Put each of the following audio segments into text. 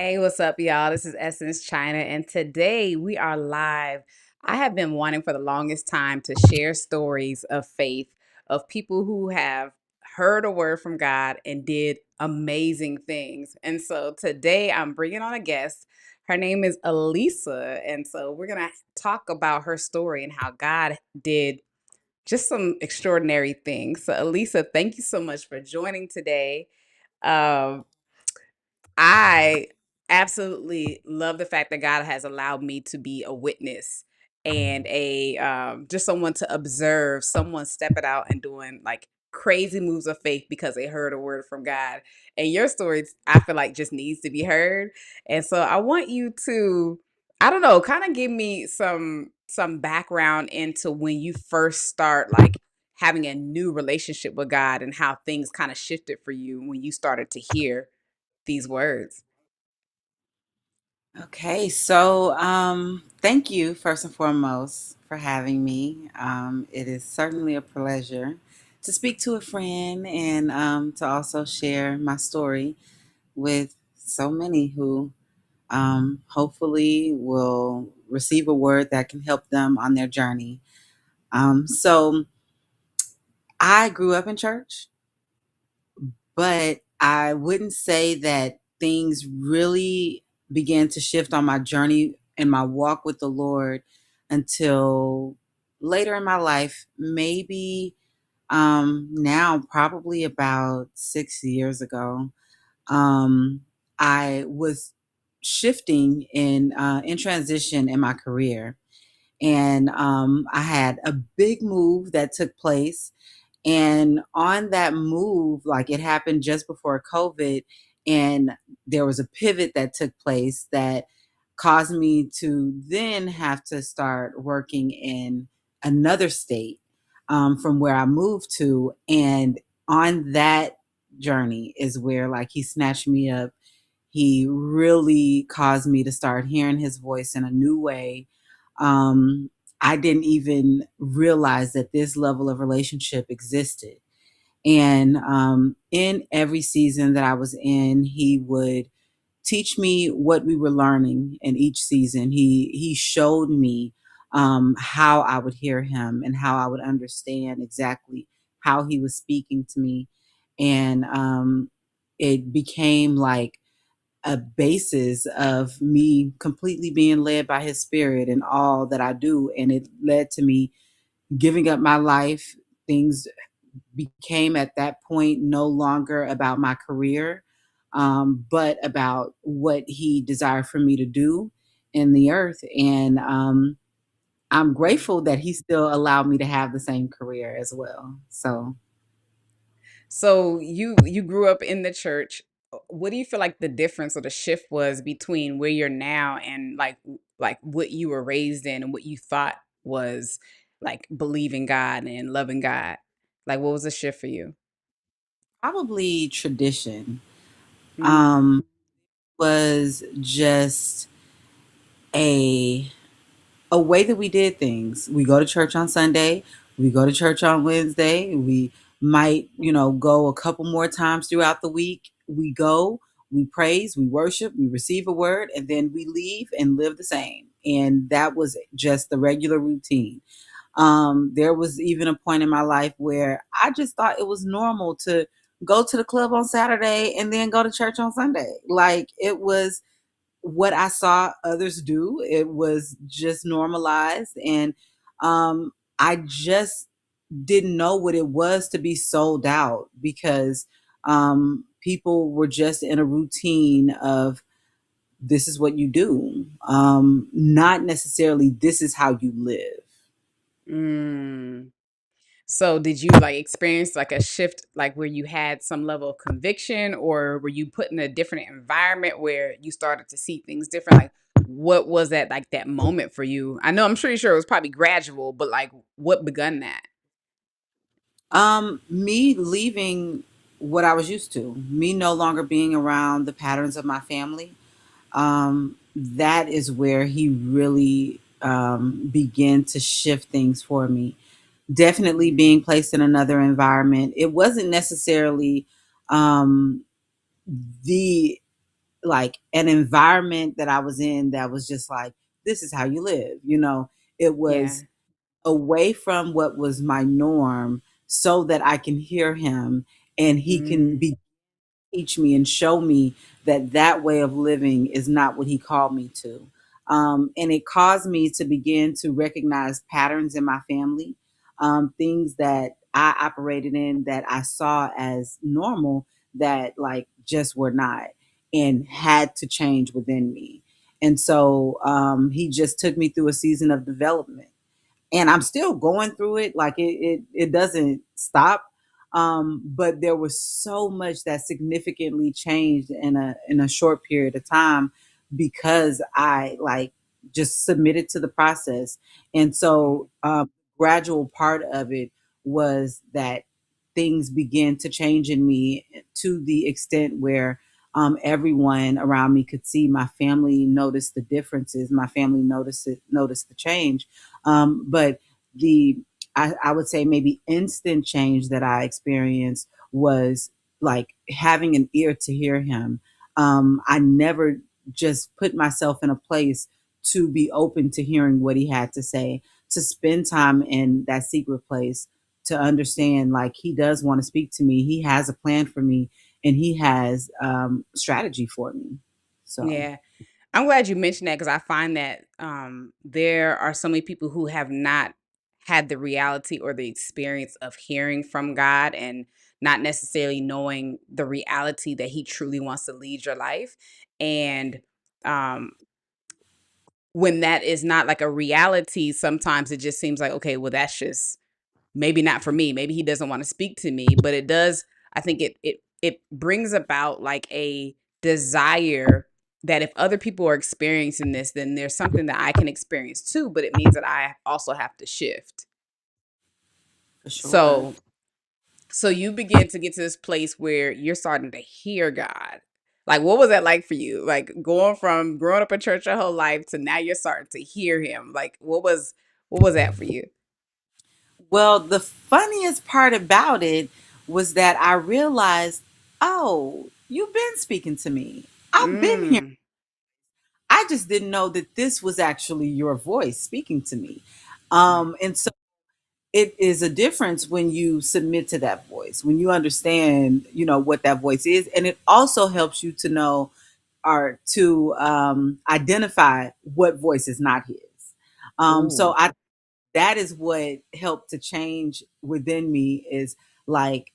Hey, what's up, y'all? This is Essence China, and today we are live. I have been wanting for the longest time to share stories of faith of people who have heard a word from God and did amazing things. And so today I'm bringing on a guest. Her name is Elisa, and so we're going to talk about her story and how God did just some extraordinary things. So, Elisa, thank you so much for joining today. Um, I absolutely love the fact that God has allowed me to be a witness and a just someone to observe someone stepping out and doing like crazy moves of faith because they heard a word from God. And your story, I feel like, just needs to be heard. And so I want you to, I don't know, kind of give me some background into when you first start like having a new relationship with God and how things kind of shifted for you when you started to hear these words. Thank you first and foremost for having me. It is certainly a pleasure to speak to a friend and to also share my story with so many who hopefully will receive a word that can help them on their journey. So, I grew up in church, but I wouldn't say that things really began to shift on my journey and my walk with the Lord until later in my life, maybe now, probably about 6 years ago. Um, I was shifting in transition in my career, and I had a big move that took place, and on that move, like it happened just before COVID, and there was a pivot that took place that caused me to then have to start working in another state from where I moved to. And on that journey is where like he snatched me up. He really caused me to start hearing his voice in a new way. Um, I didn't even realize that this level of relationship existed. And in every season that I was in, he would teach me what we were learning in each season. He showed me how I would hear him and how I would understand exactly how he was speaking to me. And it became like a basis of me completely being led by his spirit in all that I do. And it led to me giving up my life. Things became at that point no longer about my career, but about what he desired for me to do in the earth. And I'm grateful that he still allowed me to have the same career as well. So So you grew up in the church. What do you feel like the difference or the shift was between where you're now and like what you were raised in and what you thought was like believing God and loving God? Like what was the shift for you? probably tradition Mm, um, was just a a way that we did things. We go to church on Sunday, we go to church on Wednesday, we might, go a couple more times throughout the week. We go, we praise, we worship, we receive a word, and then we leave and live the same. And that was just the regular routine. There was even a point in my life where I just thought it was normal to go to the club on Saturday and then go to church on Sunday. Like it was what I saw others do. It was just normalized. And I just didn't know what it was to be sold out because people were just in a routine of this is what you do, not necessarily this is how you live. mm. So did you like experience like a shift like where you had some level of conviction or were you put in a different environment where you started to see things different? Like what was that like that moment for you? I know I'm pretty sure it was probably gradual, but like what begun that? Me leaving what I was used to, me no longer being around the patterns of my family, that is where he really began to shift things for me. Definitely Mm, being placed in another environment. It wasn't necessarily um, the like an environment that I was in that was just like, this is how you live. It Yeah. was away from what was my norm so that I can hear him and he can Mm, be teach me and show me that that way of living is not what he called me to. And it caused me to begin to recognize patterns in my family, things that I operated in that I saw as normal that like just were not and had to change within me. And so he just took me through a season of development, and I'm still going through it. Like it doesn't stop. But there was so much that significantly changed in a short period of time because I like just submitted to the process. And mm, so gradual part of it was that things began to change in me to the extent where everyone around me could see. My family noticed the differences. My family noticed the change. But the I would say maybe instant change that I experienced was like having an ear to hear him. I never just put myself in a place to be open to hearing what he had to say, to spend time in that secret place, to understand like he does want to speak to me. He has a plan for me, and he has strategy for me. So yeah. I'm glad you mentioned that because I find that there are so many people who have not had the reality or the experience of hearing from God and not necessarily knowing the reality that He truly wants to lead your life. And um, when that is not like a reality, sometimes it just seems like, okay, well, that's just maybe not for me. Maybe he doesn't want to speak to me, but it does. I think it brings about like a desire that if other people are experiencing this, then there's something that I can experience too. But it means that I also have to shift. for sure. So so you begin to get to this place where you're starting to hear God. Like, what was that like for you? Like going from growing up in church your whole life to now you're starting to hear Him. Like, what was that for you? Well, the funniest part about it was that I realized, oh, you've been speaking to me. I've been here. Mm. I just didn't know that this was actually your voice speaking to me. Right. And so it is a difference when you submit to that voice, when you understand, what that voice is. And it also helps you to know or to identify what voice is not his. So Ooh. that is what helped to change within me is like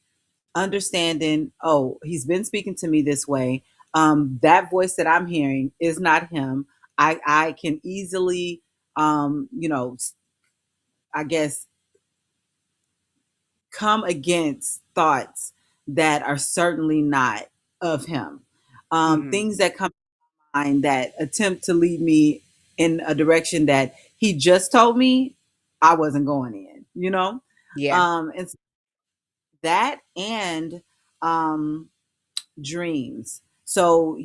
understanding, oh, he's been speaking to me this way. That voice that I'm hearing is not him. I can easily I guess come against thoughts that are certainly not of him. Mhm. Things that come to mind that attempt to lead me in a direction that he just told me I wasn't going in. Yeah. And that and um, dreams. So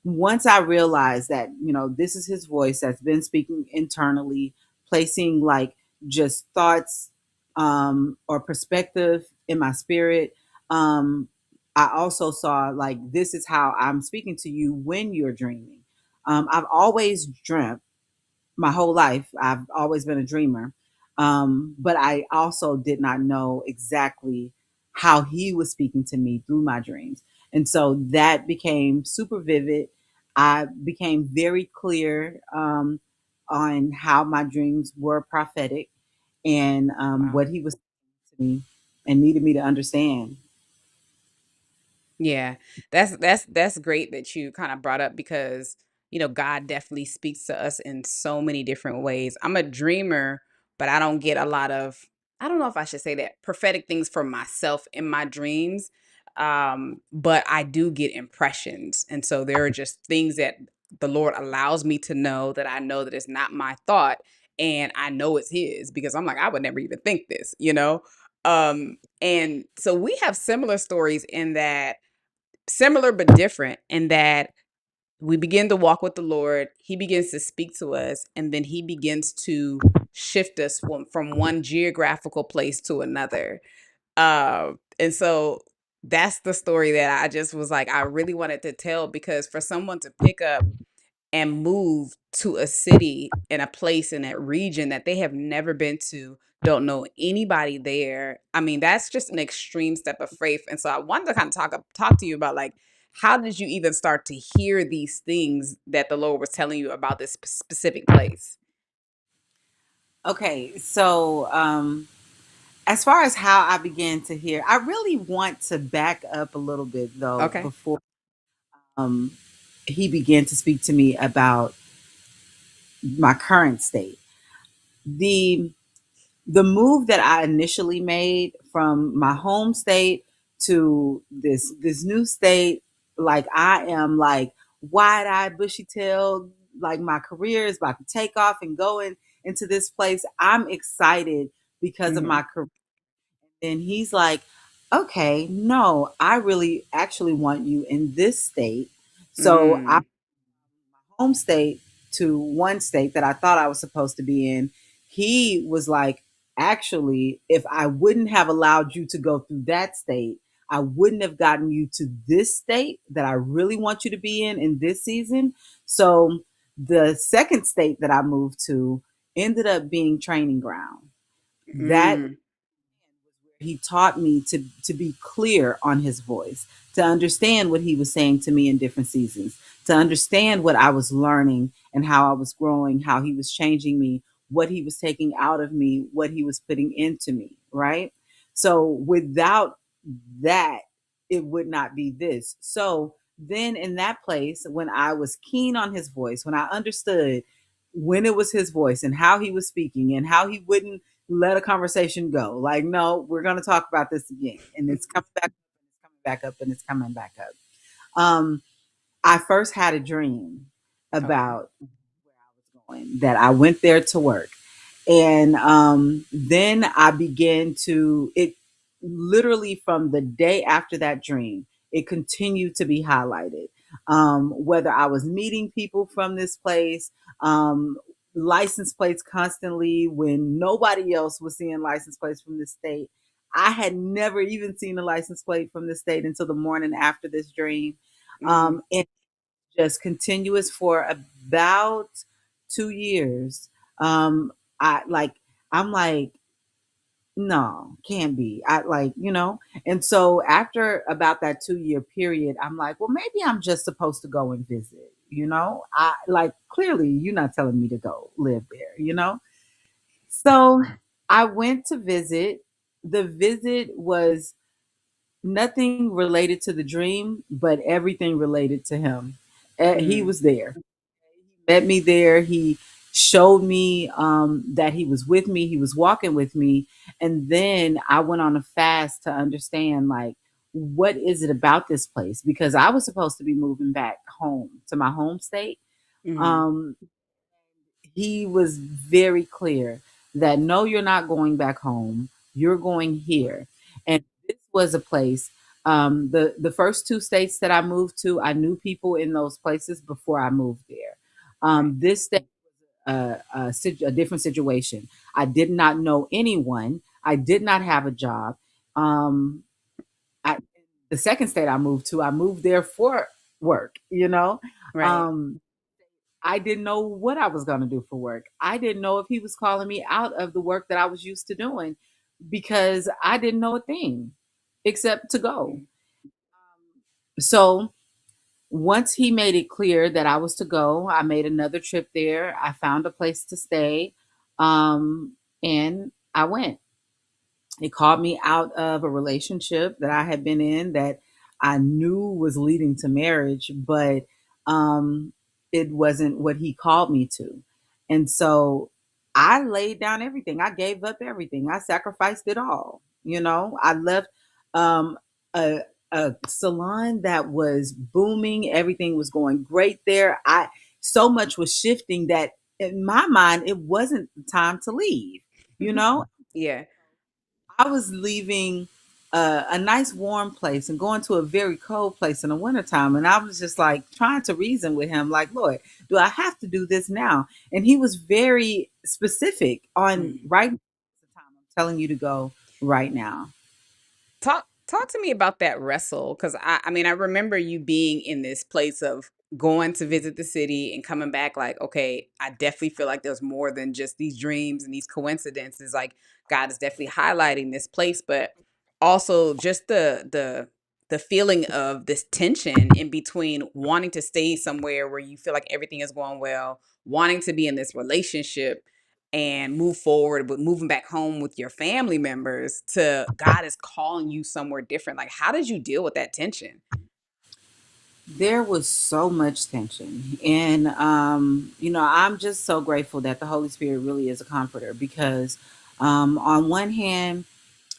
once I realized that, this is his voice that's been speaking internally, placing like just thoughts or perspective in my spirit. I also saw like, this is how I'm speaking to you when you're dreaming. I've always dreamt my whole life. I've always been a dreamer. But I also did not know exactly how he was speaking to me through my dreams. And so that became super vivid. I became very clear on how my dreams were prophetic and Wow. what he was saying to me and needed me to understand. Yeah. That's great that you kind of brought up because, God definitely speaks to us in so many different ways. I'm a dreamer, but I don't get a lot of I don't know if I should say that prophetic things for myself in my dreams. But I do get impressions. And so there are just things that the Lord allows me to know that I know that it's not my thought and I know it's his because I'm like I would never even think this. And so we have similar stories in that similar but different in that we begin to walk with the Lord. He begins to speak to us, and then He begins to shift us from one geographical place to another. And so That's the story that I just was like, I really wanted to tell, because for someone to pick up and move to a city and a place in that region that they have never been to, don't know anybody there. I mean, that's just an extreme step of faith. And so I wanted to kind of talk to you about, like, how did you even start to hear these things that the Lord was telling you about this specific place? Okay, so as far as how I began to hear, I really want to back up a little bit though Okay. before um, he began to speak to me about my current state. The the move that I initially made from my home state to this new state, like I am like wide eyed, bushy tailed, like my career is about to take off and going into this place. I'm excited because of Mhm. my career. And he's like, okay, no, I really actually want you in this state. So I Mm. home state to one state that I thought I was supposed to be in, he was like, actually, if I wouldn't have allowed you to go through that state, I wouldn't have gotten you to this state that I really want you to be in this season. So the second state that I moved to ended up being training ground. That Mm. he taught me to be clear on his voice, to understand what he was saying to me in different seasons, to understand what I was learning and how I was growing, how he was changing me, what he was taking out of me, what he was putting into me, right? So without that, it would not be this. So then in that place, when I was keen on his voice, when I understood when it was his voice and how he was speaking and how he wouldn't let a conversation go. Like, no, we're going to talk about this again. And it's coming back up, and it's coming back up. Um, I first had a dream Okay. about where I was going, that I went there to work. And then I began to, it literally from the day after that dream, it continued to be highlighted. Whether I was meeting people from this place, um, license plates constantly when nobody else was seeing license plates from this state. I had never even seen a license plate from this state until the morning after this dream. Mm. And just continuous for about 2 years. Um, I like, I'm like, no, can't be. I like, and so after about that 2 year period, I'm like, well, maybe I'm just supposed to go and visit, I like, clearly you're not telling me to go live there. So I went to visit. The visit was nothing related to the dream, but everything related to him. He Mm. was there. He met me there. He showed me that he was with me. He was walking with me. And then I went on a fast to understand, like, what is it about this place? Because I was supposed to be moving back home to my home state. Mhm. Um, he was very clear that no, you're not going back home. You're going here. And this was a place. The first two states that I moved to, I knew people in those places before I moved there. Right. This state, a different situation. I did not know anyone. I did not have a job. Um, I, the second state I moved there for work. Right. Um, I didn't know what I was going to do for work. I didn't know if he was calling me out of the work that I was used to doing because I didn't know a thing except to go. Mm. So once he made it clear that I was to go, I made another trip there. I found a place to stay, and I went. It called me out of a relationship that I had been in that I knew was leading to marriage, but um, it wasn't what he called me to. And so I laid down everything. I gave up everything. I sacrificed it all. I left um, a, a salon that was booming. Everything was going great there. So much was shifting that in my mind, it wasn't the time to leave. You know, Yeah. I was leaving a nice warm place and going to a very cold place in the wintertime. And I was just like trying to reason with him, like, Lord, do I have to do this now? And he was very specific on Mm. right the time I'm telling you to go right now. Talk to me about that wrestle, because I mean, I remember you being in this place of going to visit the city and coming back like, okay, I definitely feel like there's more than just these dreams and these coincidences. Like God is definitely highlighting this place, but also just the feeling of this tension in between wanting to stay somewhere where you feel like everything is going well, wanting to be in this relationship and move forward, but moving back home with your family members to God is calling you somewhere different. Like, how did you deal with that tension? There was so much tension. And, I'm just so grateful that the Holy Spirit really is a comforter because, on one hand,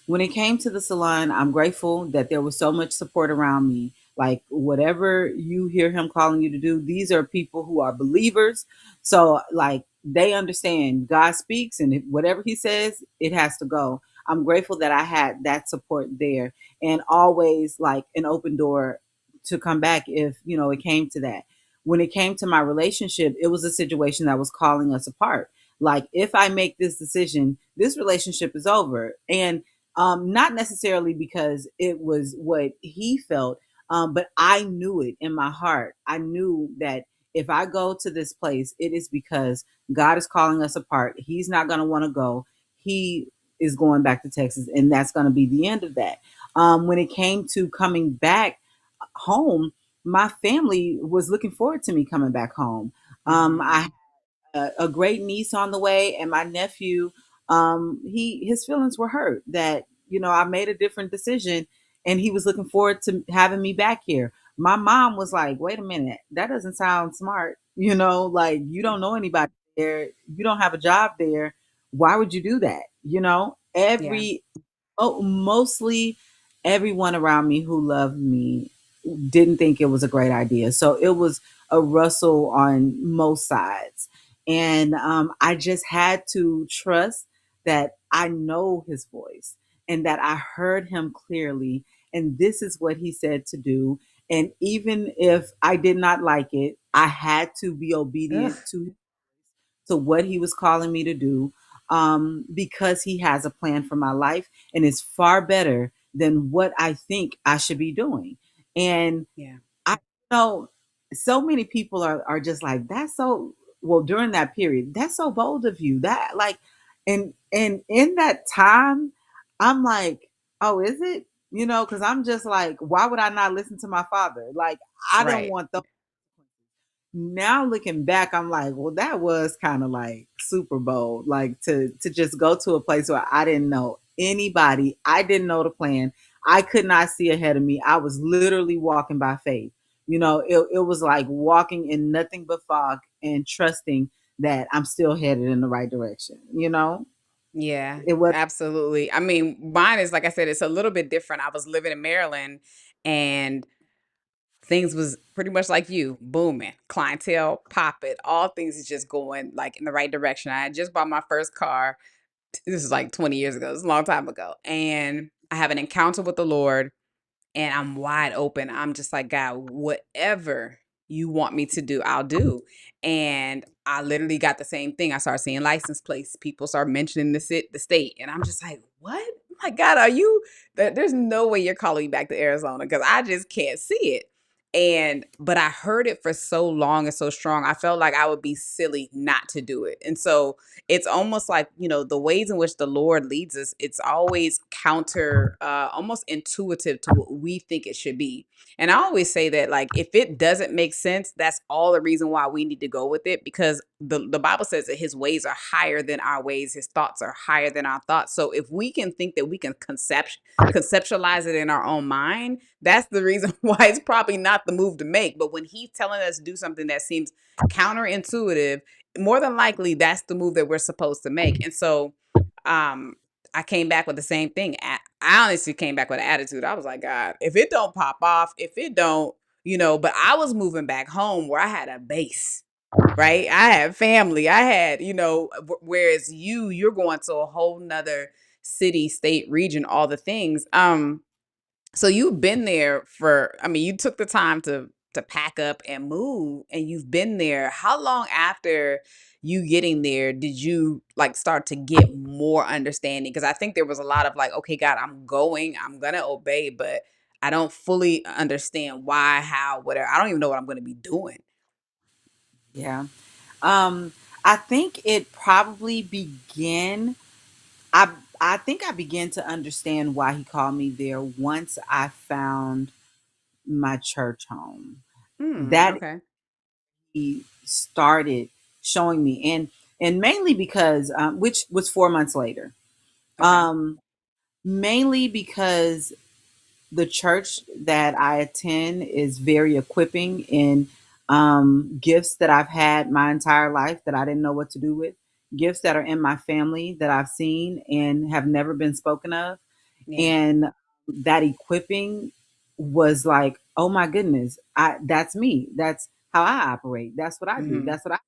when it came to the salon, I'm grateful that there was so much support around me. Like, whatever you hear him calling you to do, these are people who are believers. So, like, they understand God speaks, and whatever he says, it has to go. I'm grateful that I had that support there and always like an open door to come back if, it came to that. When it came to my relationship, it was a situation that was calling us apart. Like, if I make this decision, this relationship is over. And not necessarily because it was what he felt, but I knew it in my heart. I knew that if I go to this place, it is because God is calling us apart. He's not going to want to go. He is going back to Texas, and that's going to be the end of that. When it came to coming back home, my family was looking forward to me coming back home. Mhm. I a great niece on the way, and my nephew, he his feelings were hurt that I made a different decision, and he was looking forward to having me back here. My mom was like, "Wait a minute, that doesn't sound smart. Like, you don't know anybody there, you don't have a job there. Why would you do that?" Yeah. Mostly everyone around me who loved me didn't think it was a great idea. So it was a rustle on most sides. And I just had to trust that I know his voice and that I heard him clearly. And this is what he said to do. And even if I did not like it, I had to be Ugh. obedient to what he was calling me to do, because he has a plan for my life and it's far better than what I think I should be doing. And Yeah. I know so many people are just like, that's so, well, during that period, that's so bold of you. That, like, and in that time, I'm like, oh, is it? Because I'm just like, why would I not listen to my father? Like, I don't Right. want those. Now looking back, I'm like, well, that was kind of like super bold, like to just go to a place where I didn't know anybody, I didn't know the plan, I could not see ahead of me. I was literally walking by faith. It was like walking in nothing but fog and trusting that I'm still headed in the right direction. Yeah, It was. absolutely. I mean, mine is like I said, it's a little bit different. I was living in Maryland and things was pretty much like you, booming, clientele popping, all things is just going like in the right direction. I had just bought my first car. This is like 20 years ago. It's a long time ago. And I have an encounter with the Lord and I'm wide open. I'm just like, God, whatever you want me to do, I'll do. And I literally got the same thing. I started seeing license plates. People start mentioning the state, and I'm just like, what? My God, are you? There's no way you're calling me back to Arizona because I just can't see it. And but I heard it for so long and so strong. I felt like I would be silly not to do it. And so it's almost like the ways in which the Lord leads us, it's always counter almost intuitive to what we think it should be. And I always say that, like, if it doesn't make sense, that's all the reason why we need to go with it, because the Bible says that his ways are higher than our ways, his thoughts are higher than our thoughts. So if we can think that we can conceptualize it in our own mind, that's the reason why it's probably not the move to make. But when he's telling us to do something that seems counterintuitive, more than likely that's the move that we're supposed to make. And so um I came back with the same thing. I honestly came back with an attitude. I was like, God, if it don't pop off, if it don't, but I was moving back home where I had a base, right? I had family. I had, whereas you're going to a whole nother city, state, region, all the things. So you've been there for, I mean, you took the time to to pack up and move, and you've been there. How long after you getting there did you like start to get more understanding? Because I think there was a lot of like, okay, God, I'm going, I'm gonna obey, but I don't fully understand why, how, whatever. I don't even know what I'm gonna be doing. Yeah. Um, I think it probably began. I I think I began to understand why he called me there once I found my church home. Hmm. That Okay. he started showing me, and mainly because which was 4 months later. Okay. Um, Mainly because the church that I attend is very equipping in gifts that I've had my entire life that I didn't know what to do with, gifts that are in my family that I've seen and have never been spoken of. Yeah. And that equipping was like, oh my goodness, that's me. That's how I operate. That's what I do. Mm-hmm. That's what I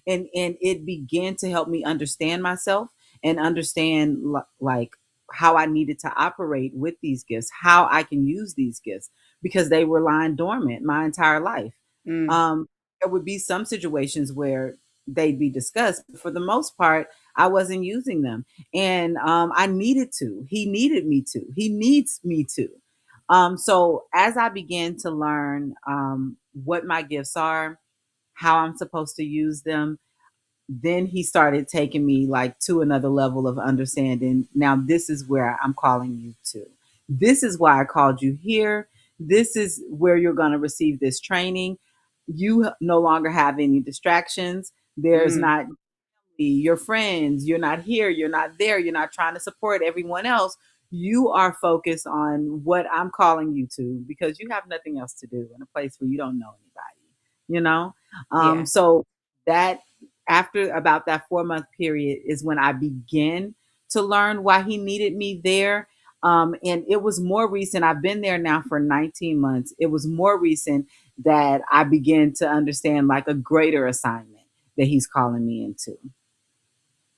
and it began to help me understand myself and understand like how I needed to operate with these gifts, how I can use these gifts because they were lying dormant my entire life. Mm. Um, there would be some situations where they'd be discussed, but for the most part, I wasn't using them, and I needed to. He needed me to. He needs me to. So as I began to learn what my gifts are, how I'm supposed to use them, then he started taking me like to another level of understanding. Now this is where I'm calling you to. This is why I called you here. This is where you're going to receive this training. You no longer have any distractions. There's Mm. not your friends, you're not here, you're not there, you're not trying to support everyone else. You are focused on what I'm calling you to because you have nothing else to do in a place where you don't know anybody, you know? Yeah. So that after about that 4 month period is when I began to learn why he needed me there. And it was more recent. I've been there now for 19 months. It was more recent that I began to understand like a greater assignment that he's calling me into.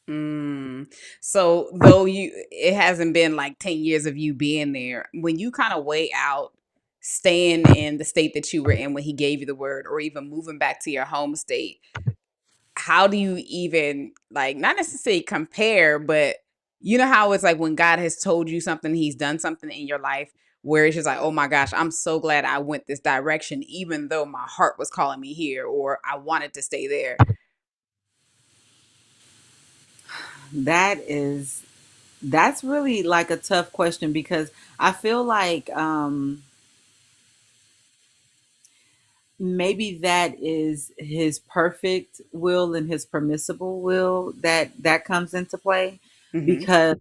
Mm. So though it hasn't been like 10 years of you being there, when you kind of weigh out staying in the state that you were in when he gave you the word or even moving back to your home state, how do you even like not necessarily compare, but you know how it's like when God has told you something, he's done something in your life where it's just like, oh my gosh, I'm so glad I went this direction, even though my heart was calling me here or I wanted to stay there. That is that's really like a tough question because I feel like maybe that is his perfect will and his permissible will that comes into play Hmm. because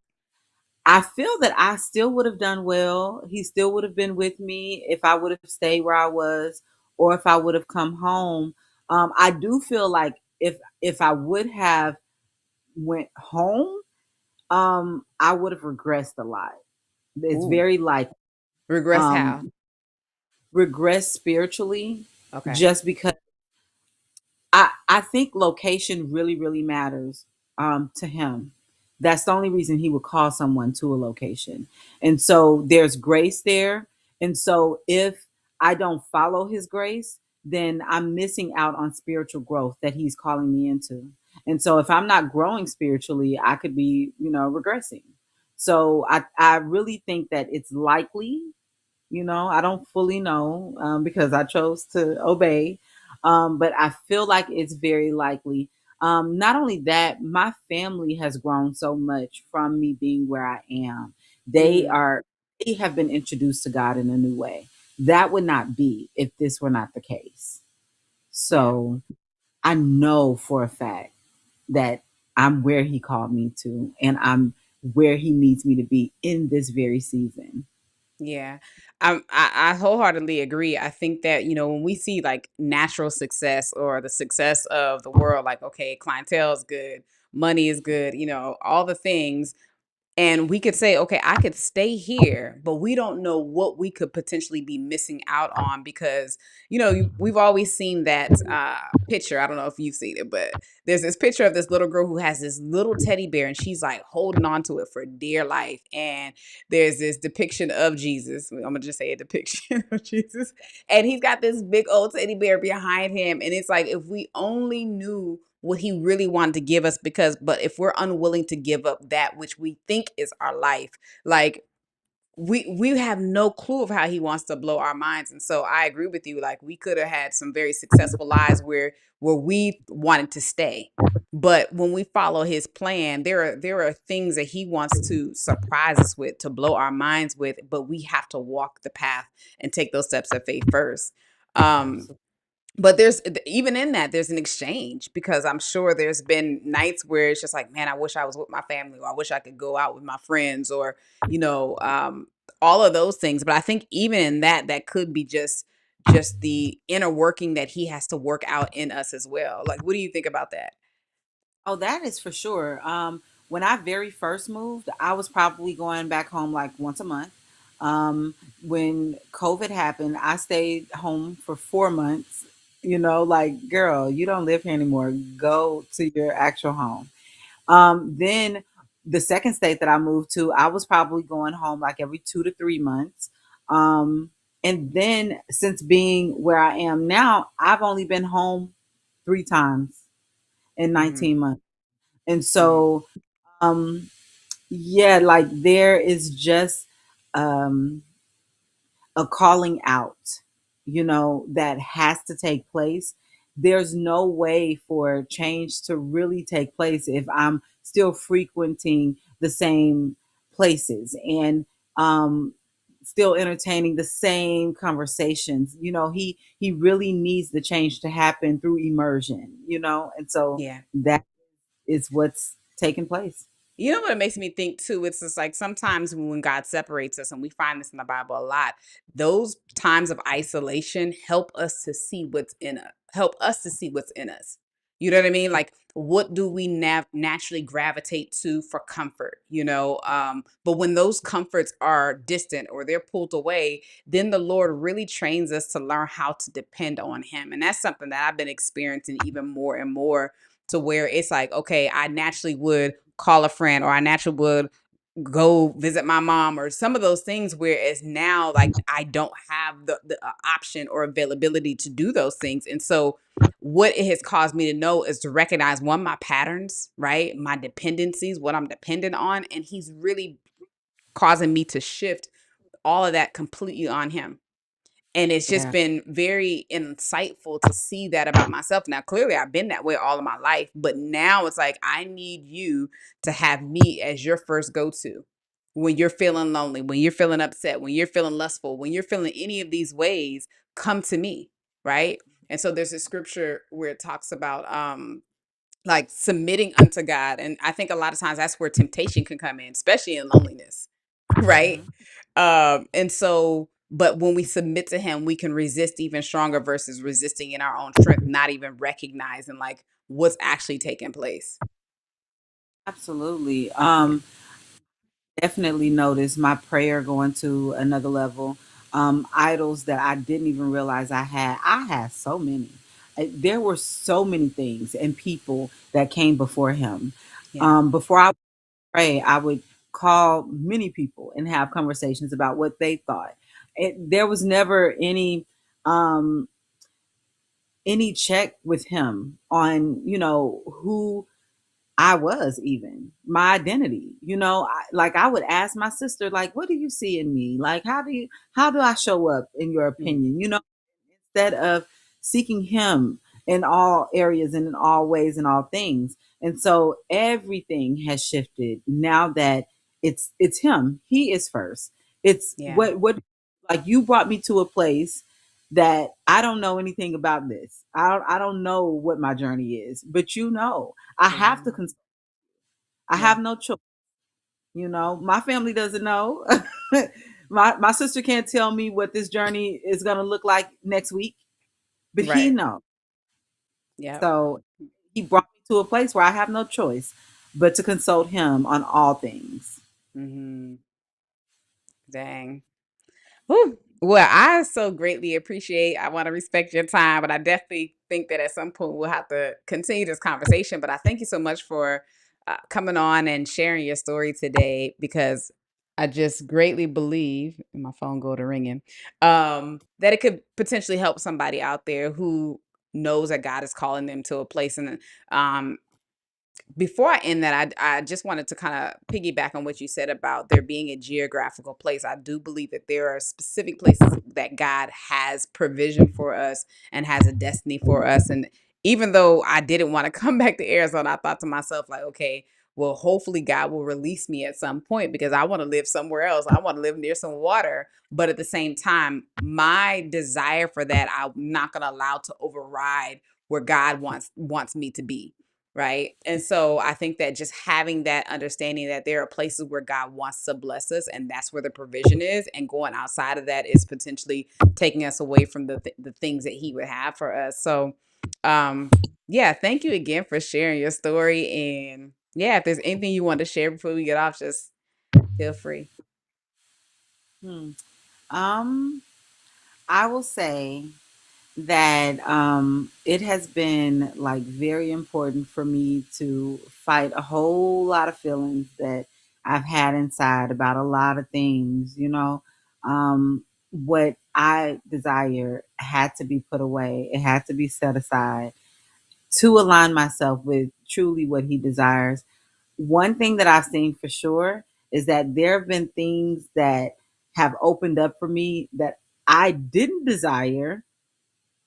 I feel that I still would have done well. He still would have been with me if I would have stayed where I was or if I would have come home. I do feel like if I would have went home, I would have regressed a lot. It's Ooh. very like Regress how? um regress spiritually Okay. just because I think location really really matters to him. That's the only reason he would call someone to a location. And so there's grace there. And so if I don't follow his grace, then I'm missing out on spiritual growth that he's calling me into. And so if I'm not growing spiritually, I could be, regressing. So I really think that it's likely, I don't fully know because I chose to obey. But I feel like it's very likely. Not only that, my family has grown so much from me being where I am. They Mm. are, they have been introduced to God in a new way. That would not be if this were not the case. Yeah. So I know for a fact that I'm where He called me to, and I'm where He needs me to be in this very season. Yeah. I wholeheartedly agree. I think that, when we see like natural success or the success of the world, like, okay, clientele is good, money is good, all the things. And we could say, okay, I could stay here, but we don't know what we could potentially be missing out on because, we've always seen that picture. I don't know if you've seen it, but there's this picture of this little girl who has this little teddy bear and she's like holding on to it for dear life. And there's this depiction of Jesus. I'm going to just say a depiction of Jesus. And he's got this big old teddy bear behind him. And it's like, if we only knew what he really wanted to give us, but if we're unwilling to give up that which we think is our life, like we have no clue of how he wants to blow our minds. And so I agree with you, like we could have had some very successful lives where we wanted to stay, but when we follow his plan, there are things that he wants to surprise us with, to blow our minds with, but we have to walk the path and take those steps of faith first. um Absolutely. but there's, even in that, there's an exchange, because I'm sure there's been nights where it's just like, man, I wish I was with my family, or I wish I could go out with my friends, or you know, um, all of those things. But I think even in that, that could be just the inner working that he has to work out in us as well. Like, what do you think about that? Oh, that is for sure. When I very first moved, I was probably going back home like once a month. When COVID happened, I stayed home for 4 months. Like, girl, you don't live here anymore. Go to your actual home. Then the second state that I moved to, I was probably going home like every 2 to 3 months. And then since being where I am now, I've only been home 3 times in Mm, 19 months. And mm, so, um, yeah, like there is just um, a calling out, that has to take place. There's no way for change to really take place if I'm still frequenting the same places and um, still entertaining the same conversations. He really needs the change to happen through immersion. And so yeah. that is what's taking place. You know what it makes me think too? It's just like sometimes when God separates us, and we find this in the Bible a lot, those times of isolation help us to see what's in us, help us to see what's in us. You know what I mean? Like, what do we naturally gravitate to for comfort? But when those comforts are distant or they're pulled away, then the Lord really trains us to learn how to depend on Him. And that's something that I've been experiencing even more and more, to where it's like, okay, I naturally would call a friend, or I naturally would go visit my mom, or some of those things, whereas now, like, I don't have the option or availability to do those things. And so what it has caused me to know is to recognize, one, my patterns, right, my dependencies, what I'm dependent on, and he's really causing me to shift all of that completely on him. And it's just Yeah. been very insightful to see that about myself. Now, clearly, I've been that way all of my life, but now it's like, I need you to have me as your first go to when you're feeling lonely, when you're feeling upset, when you're feeling lustful, when you're feeling any of these ways, come to me. Right. And so there's a scripture where it talks about, like, submitting unto God. And I think a lot of times that's where temptation can come in, especially in loneliness. Right. Mhm. And so, but when we submit to him, we can resist even stronger versus resisting in our own strength, not even recognizing like what's actually taking place. Absolutely. Yeah. Definitely noticed my prayer going to another level. Idols that I didn't even realize I had. I had so many. There were so many things and people that came before him. Yeah. Before I would pray, I would call many people and have conversations about what they thought. There was never um, any check with him on who I was, even my identity. Like I would ask my sister, like, what do you see in me? Like, how do I show up in your Mm, opinion? Instead of seeking him in all areas and in all ways and all things. And so everything has shifted now that it's him. He is first. It's yeah. what like you brought me to a place that I don't know anything about this. I don't know what my journey is, but I have to Wow. I Yeah. have no choice. My family doesn't know. My sister can't tell me what this journey is going to look like next week, but he Right. knows. Yeah. So he brought me to a place where I have no choice but to consult him on all things. Mm-hmm. Dang. Whew. Well, I so greatly appreciate. I want to respect your time, but I definitely think that at some point we'll have to continue this conversation. But I thank you so much for coming on and sharing your story today, because I just greatly believe, and my phone go to ringing, that it could potentially help somebody out there who knows that God is calling them to a place. And um, before I end that, I just wanted to kind of piggyback on what you said about there being a geographical place. I do believe that there are specific places that God has provision for us and has a destiny for us. And even though I didn't want to come back to Arizona, I thought to myself, like, okay, well, hopefully God will release me at some point, because I want to live somewhere else. I want to live near some water. But at the same time, my desire for that, I'm not going to allow to override where God wants me to be. Right. And so I think that just having that understanding that there are places where God wants to bless us, and that's where the provision is, and going outside of that is potentially taking us away from the things that He would have for us. So, um, yeah, thank you again for sharing your story. And yeah, if there's anything you want to share before we get off, just feel free. Hmm. Um, I will say that it has been like very important for me to fight a whole lot of feelings that I've had inside about a lot of things. What I desire had to be put away. It had to be set aside to align myself with truly what He desires. One thing that I've seen for sure is that there have been things that have opened up for me that I didn't desire.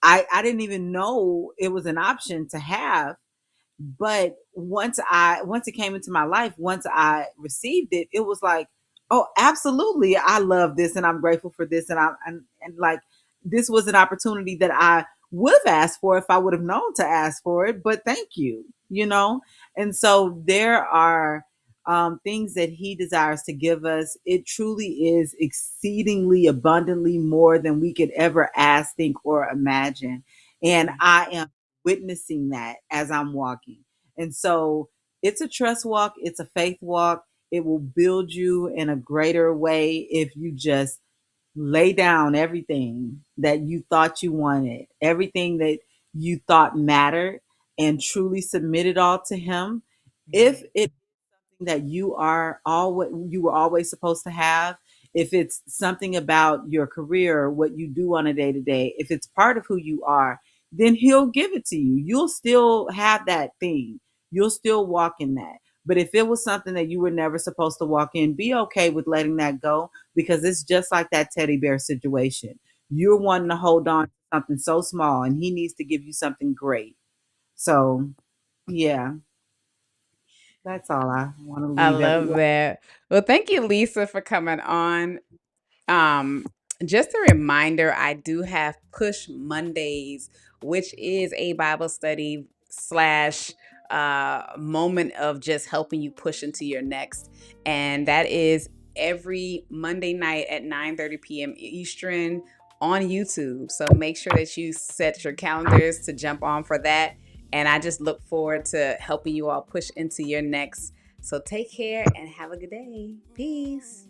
I didn't even know it was an option to have, but once it came into my life, once I received it, it was like, oh, absolutely, I love this and I'm grateful for this, and like this was an opportunity that I would have asked for if I would have known to ask for it, but thank you. And so there are things that He desires to give us. It truly is exceedingly abundantly more than we could ever ask, think, or imagine. And I am witnessing that as I'm walking. And so it's a trust walk, it's a faith walk. It will build you in a greater way if you just lay down everything that you thought you wanted, everything that you thought mattered, and truly submit it all to Him. If Mhm. it that you were always supposed to have, if it's something about your career, what you do on a day to day, if it's part of who you are, then He'll give it to you. You'll still have that thing. You'll still walk in that. But if it was something that you were never supposed to walk in, be okay with letting that go, because it's just like that teddy bear situation. You're wanting to hold on to something so small, and He needs to give you something great. So, yeah, that's all I want to I leave love everyone. that. Well, thank you, Lisa, for coming on. Um, just a reminder, I do have Push Mondays, which is a Bible study slash moment of just helping you push into your next. And that is every Monday night at 9:30 p.m. Eastern on YouTube. So make sure that you set your calendars to jump on for that. And I just look forward to helping you all push into your next. So take care and have a good day. Peace.